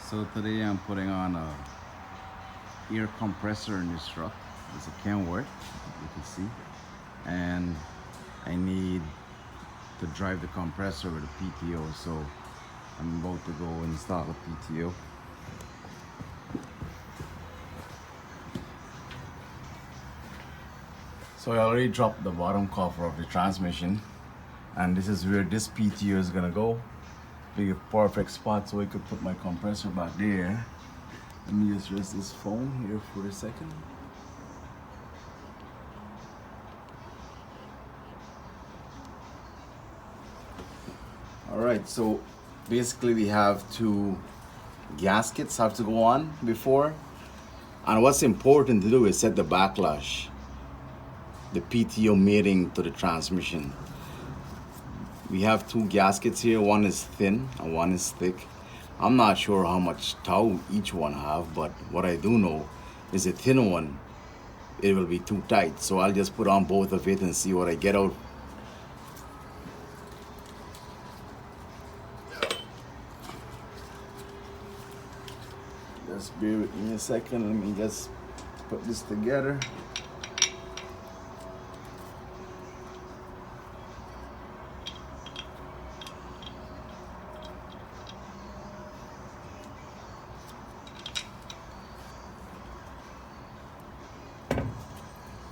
So today I'm putting on a air compressor in this truck. It's a Kenworth, you can see, and I need to drive the compressor with a PTO. So I'm about to go install a PTO. So I already dropped the bottom cover of the transmission, and this is where this PTO is gonna go. Be a perfect spot so I could put my compressor back there. Let me just rest this phone here for a second. Alright, so basically we have two gaskets have to go on before. And what's important to do is set the backlash, the PTO mating to the transmission. We have two gaskets here, one is thin and one is thick. I'm not sure how much tow each one have, but what I do know is the thin one, it will be too tight. So I'll just put on both of it and see what I get out. Just bear with me a second, let me just put this together.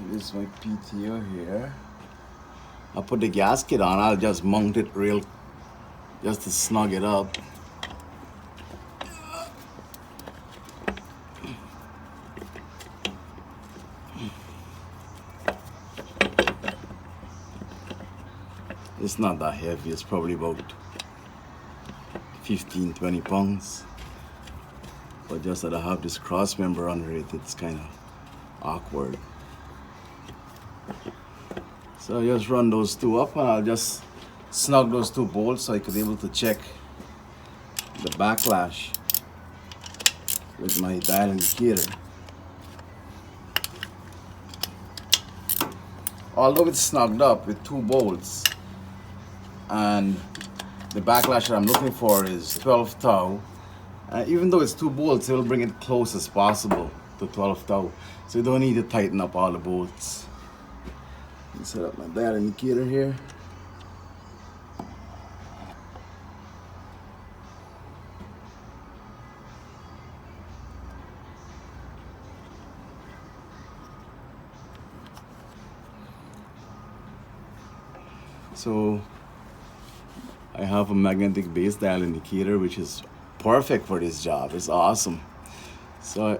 This is my PTO here. I'll put the gasket on, I'll just mount it just to snug it up. It's not that heavy, it's probably about 15-20 pounds. But just that I have this cross member under it, it's kind of awkward. So I just run those two up and I'll just snug those two bolts so I could be able to check the backlash with my dial indicator. Although it's snugged up with two bolts and the backlash that I'm looking for is 12 thou, even though it's two bolts, it will bring it close as possible to 12 thou. So you don't need to tighten up all the bolts. Set up my dial indicator here. So I have a magnetic base dial indicator which is perfect for this job. It's awesome. So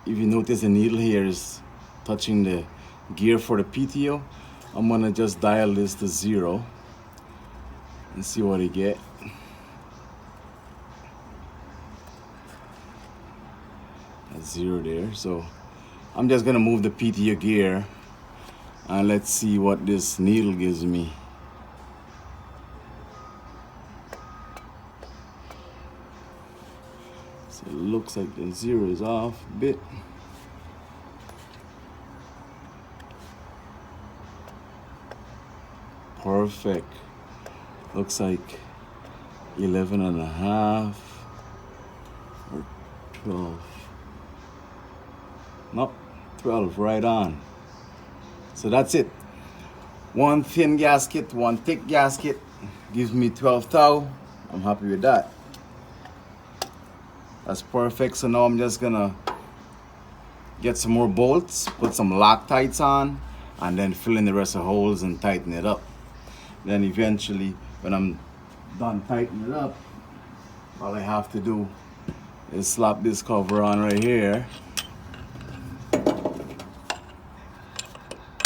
if you notice, the needle here is touching the gear for the PTO. I'm gonna just dial this to 0 and see what I get. That's 0 there. So I'm just gonna move the PTO gear and let's see what this needle gives me. So it looks like the 0 is off a bit. Perfect. Looks like 11 and a half or 12. Nope, 12, right on. So that's it. One thin gasket, one thick gasket gives me 12 thou. I'm happy with that. That's perfect. So now I'm just gonna get some more bolts, put some Loctites on, and then fill in the rest of the holes and tighten it up. Then eventually, when I'm done tightening it up, all I have to do is slap this cover on right here.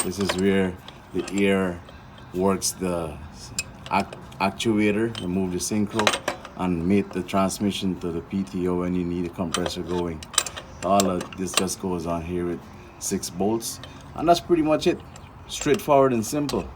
This is where the air works the actuator, remove the synchro, and mate the transmission to the PTO when you need a compressor going. All of this just goes on here with 6 bolts, and that's pretty much it. Straightforward and simple.